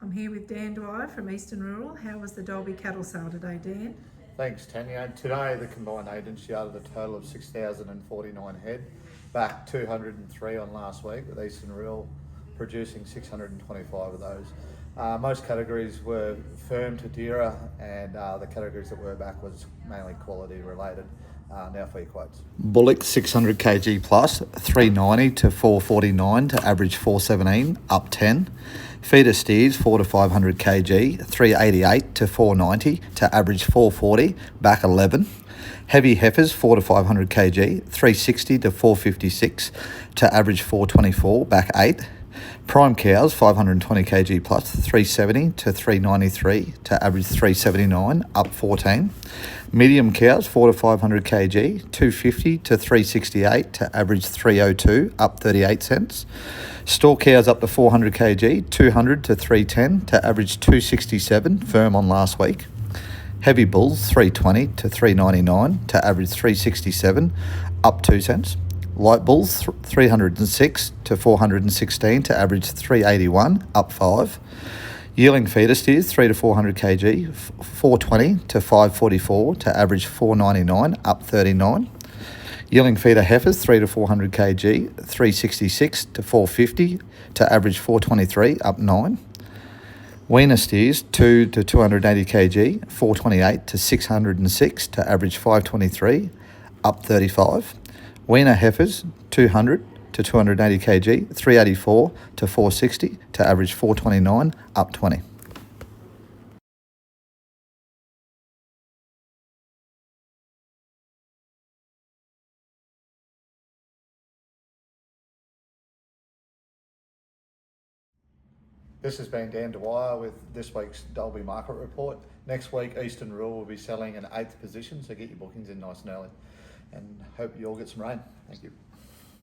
I'm here with Dan Dwyer from Eastern Rural. How was the Dalby cattle sale today, Dan? Thanks, Tanya. Today, the combined agency added a total of 6,049 head, back 203 on last week, with Eastern Rural producing 625 of those. Most categories were firm to dearer, and the categories that were back was mainly quality related. Now for your quotes. Bullock 600 kg plus, 390 to 449 to average 417, up 10. Feeder steers 4 to 500 kg, 388 to 490 to average 440, back 11. Heavy heifers 4 to 500 kg, 360 to 456 to average 424, back 8. Prime cows 520 kg plus, 370 to 393 to average 379, up 14. Medium cows 4 to 500 kg, 250 to 368 to average 302, up 38 cents. Store cows up to 400 kg, 200 to 310 to average 267, firm on last week. Heavy bulls 320 to 399 to average 367, up 2 cents. Light bulls 306 to 416 to average 381, up 5. Yearling feeder steers 3 to 400 kg, 420 to 544 to average 499, up 39. Yearling feeder heifers 3 to 400 kg, 366 to 450 to average 423, up 9. Weaner steers 2 to 280 kg, 428 to 606 to average 523, up 35. Weaner heifers 200 to 280 kg, 384 to 460 to average 429, up 20. This has been Dan Dwyer with this week's Dalby Market Report. Next week, Eastern Rural will be selling an 8th position, so get your bookings in nice and early. And hope you all get some rain. Thank you.